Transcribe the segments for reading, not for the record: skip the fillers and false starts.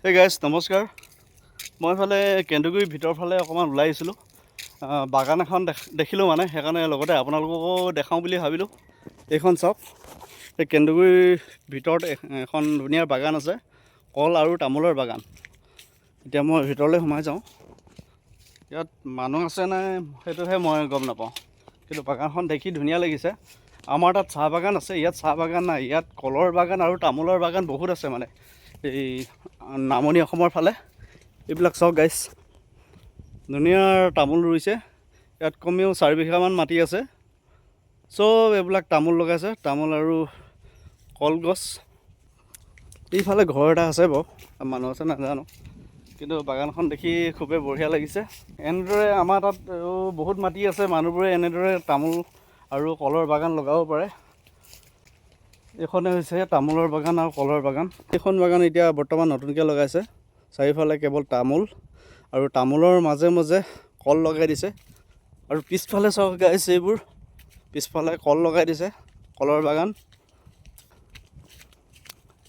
এই গাইজ নমস্কাৰ। মই ফালে কেন্দুগুৰিৰ ভিতৰ ফালে অকণমান ওলাই আহিছিলোঁ। বাগান এখন দেখিলোঁ মানে, সেইকাৰণে লগতে আপোনালোককো দেখাওঁ বুলি ভাবিলোঁ। এইখন চাওক, এই কেন্দুগুৰিৰ ভিতৰত এখন ধুনীয়া বাগান আছে, কল আৰু তামোলৰ বাগান। এতিয়া মই ভিতৰলৈ সোমাই যাওঁ। ইয়াত মানুহ আছে নাই সেইটোহে মই গম নাপাওঁ, কিন্তু বাগানখন দেখি ধুনীয়া লাগিছে। আমাৰ তাত চাহ বাগান আছে, ইয়াত চাহ বাগান নাই। ইয়াত কলৰ বাগান আৰু তামোলৰ বাগান বহুত আছে মানে এই নামনি অসমৰ ফালে। এইবিলাক চাওক গাইছ, ধুনীয়া তামোল ৰুইছে। ইয়াত কমেও 4 বিঘামান মাটি আছে, চব এইবিলাক তামোল লগাইছে, তামোল আৰু কলগছ। এইফালে ঘৰ এটা আছে বাৰু, মানুহ আছে নাজানো, কিন্তু বাগানখন দেখি খুবেই বঢ়িয়া লাগিছে। এনেদৰে আমাৰ তাত বহুত মাটি আছে, মানুহবোৰে এনেদৰে তামোল আৰু কলৰ বাগান লগাব পাৰে। এইখনে হৈছে তামোলৰ বাগান আৰু কলৰ বাগান। এইখন বাগান এতিয়া বৰ্তমান নতুনকৈ লগাইছে। চাৰিওফালে কেৱল তামোল আৰু তামোলৰ মাজে মাজে কল লগাই দিছে। আৰু পিছফালে চাওক গাইছ, এইবোৰ পিছফালে কল লগাই দিছে, কলৰ বাগান।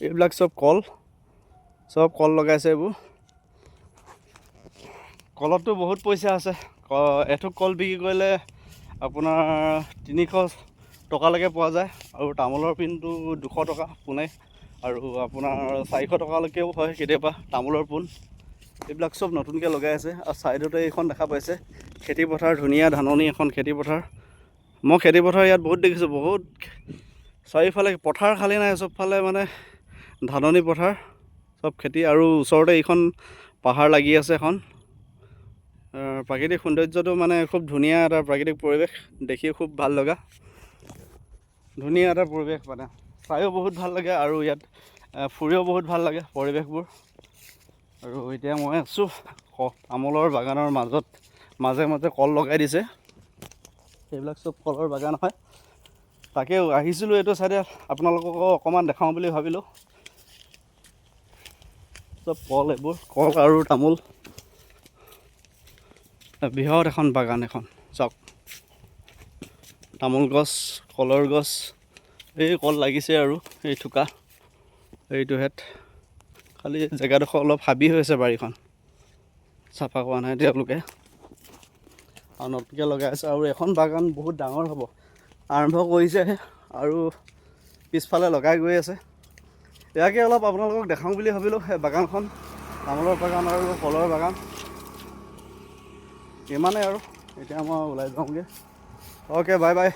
এইবিলাক চব কল লগাইছে। এইবোৰ কলততো বহুত পইচা আছে। এথোক কল বিক্ৰী কৰিলে আপোনাৰ 300 টকালৈকে পোৱা যায়, আৰু তামোলৰ পিনটো 200 টকা পোনে, আৰু আপোনাৰ 400 টকালৈকেও হয় কেতিয়াবা তামোলৰ পোন। এইবিলাক চব নতুনকৈ লগাই আছে। আৰু ছাইডতে এইখন দেখা পাইছে খেতিপথাৰ, ধুনীয়া ধাননি এখন খেতিপথাৰ। মই খেতিপথাৰ ইয়াত বহুত দেখিছোঁ, বহুত চাৰিওফালে পথাৰ খালী নাই, চবফালে মানে ধাননি পথাৰ, চব খেতি। আৰু ওচৰতে এইখন পাহাৰ লাগি আছে এখন। প্ৰাকৃতিক সৌন্দৰ্যটো মানে খুব ধুনীয়া এটা প্ৰাকৃতিক পৰিৱেশ, দেখি খুব ভাল লগা ধুনীয়া এটা পৰিৱেশ মানে। চায়ো বহুত ভাল লাগে আৰু ইয়াত ফুৰিও বহুত ভাল লাগে পৰিৱেশবোৰ। আৰু এতিয়া মই আছোঁ তামোলৰ বাগানৰ মাজে মাজে কল লগাই দিছে। এইবিলাক চব কলৰ বাগান হয়। তাকে আহিছিলোঁ এইটো চাইডে, আপোনালোককো অকণমান দেখাওঁ বুলি ভাবিলোঁ। চব কল, এইবোৰ কল আৰু তামোল, বৃহৎ এখন বাগান এখন। চাওক, তামোল গছ, কলৰ গছ, এই কল লাগিছে আৰু এই থোকা এইটো হেড। খালি জেগাডোখৰ অলপ হাবি হৈছে, বাৰীখন চাফা কৰা নাই তেওঁলোকে, আৰু নতুনকৈ লগাই আছে। আৰু এখন বাগান বহুত ডাঙৰ হ'ব, আৰম্ভ কৰিছেহে, আৰু পিছফালে লগাই গৈ আছে। ইয়াকে অলপ আপোনালোকক দেখাওঁ বুলি ভাবিলোঁ, সেই বাগানখন, তামোলৰ বাগান আৰু কলৰ বাগান। ইমানেই আৰু, এতিয়া মই ওলাই যাওঁগৈ। Okay, bye bye.